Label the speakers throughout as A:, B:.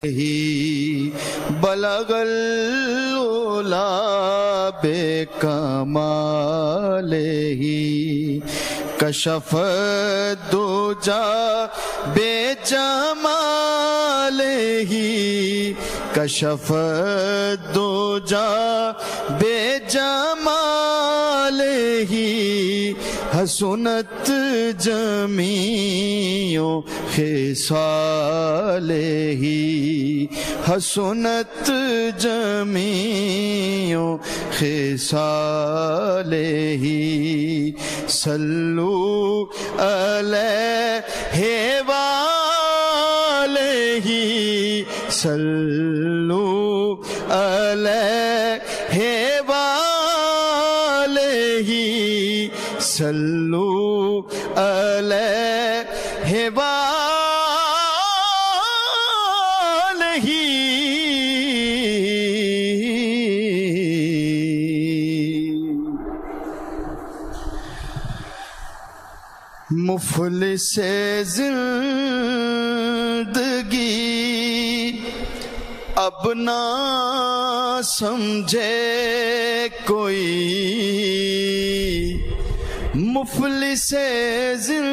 A: ہی بلغ العلا بکمالہ کشف الدجا بجمالہ کشف الدجا بجمالہ حسنت جمیع خصالہ حسنت جمیع خصالہ صلو علیہ وآلہ صلو علیہ وآلہ صلو علیہ وآلہ مفلس زندگی اب نہ سمجھے کوئی مفلس زندگی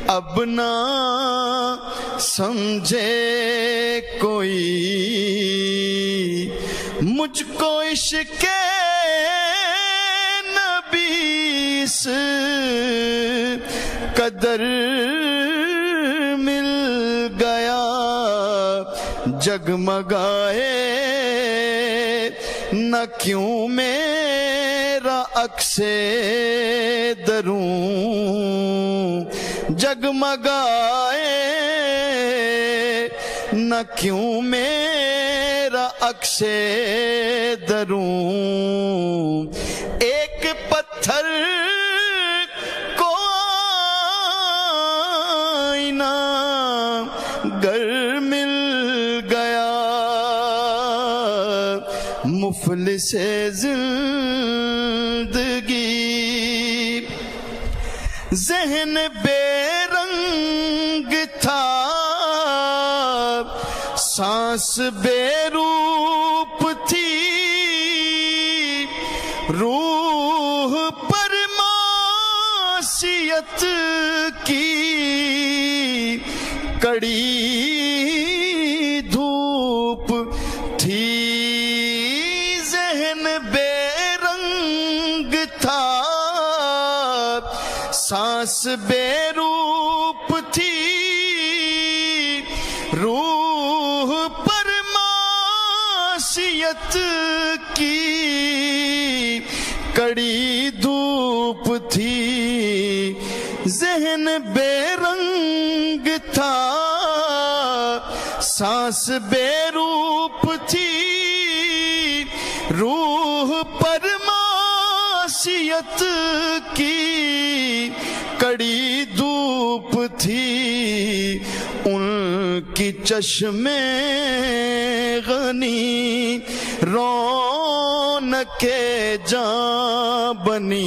A: اب نہ سمجھے کوئی مجھ کو عشق نبی سے قدر مل گیا جگمگائے نہ کیوں میرا عکس دروں جگمگائے نہ کیوں میرا عکس دروں ایک پتھر کو آئینہ گر مل گیا مفلس زندگی ذہن بے رنگ تھا سانس بے روپ تھی روح پر معصیت کی کڑی دھوپ تھی ذہن بے رنگ تھا سانس بے روپ تھی روح پر معصیت کی کڑی دھوپ تھی ذہن بے رنگ تھا سانس بے روپ تھی روح پر معصیت کی کڑی دھوپ تھی ان کی چشم غنی رونق جاں بنی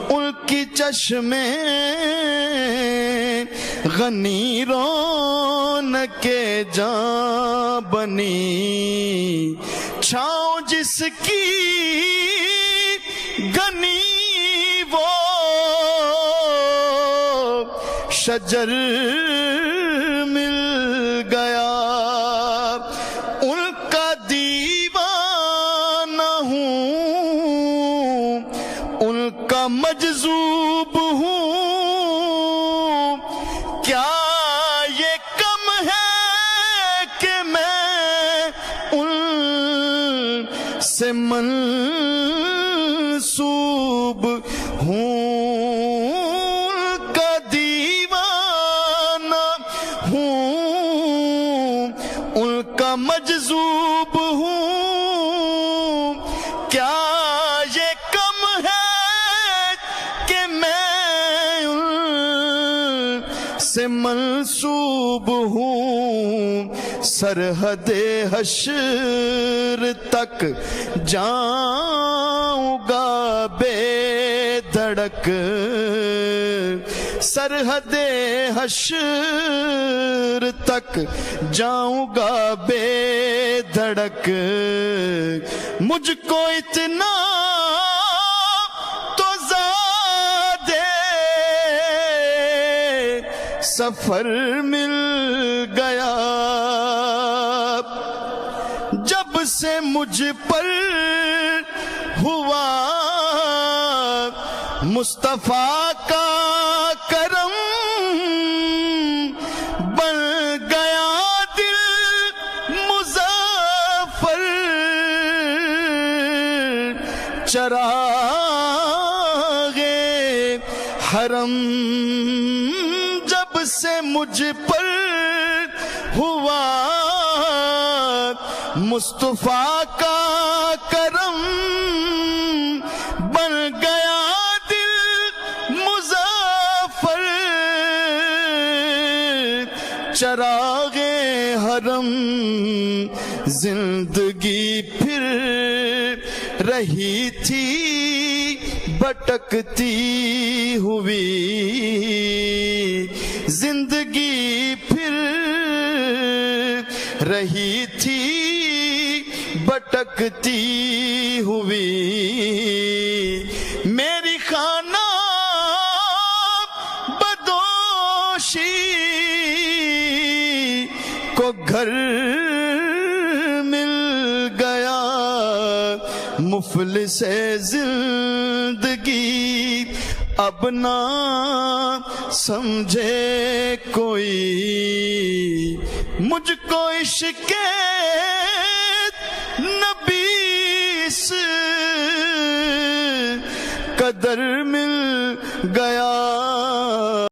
A: ان کی چشم غنی رونق جاں بنی چھاؤں جس کی گنی وہ شجر مل گیا ان کا دیوانہ ہوں ان کا مجذوب ہوں کیا یہ کم ہے کہ میں ان سے منسوب ہوں مجذوب ہوں کیا یہ کم ہے کہ میں ان سے منسوب ہوں سرحد حشر تک جاؤں گا بے دھڑک سرحد حشر تک جاؤں گا بے دھڑک، مجھ کو اتنا تو زیادہ سفر مل گیا، جب سے مجھ پر ہوا مصطفیٰ کا کرم، بن گیا دل مظفر چراغ حرم، جب سے مجھ پر ہوا مصطفیٰ کا کرم، بن گیا دل مظفر چراغ حرم، زندگی پھر رہی تھی بھٹکتی ہوئی، زندگی پھر رہی تھی بھٹکتی ہوئی، میری خانہ بدوشی کو گھر مل گیا، مفلس زندگی اب نہ سمجھے کوئی، مجھ کو عشق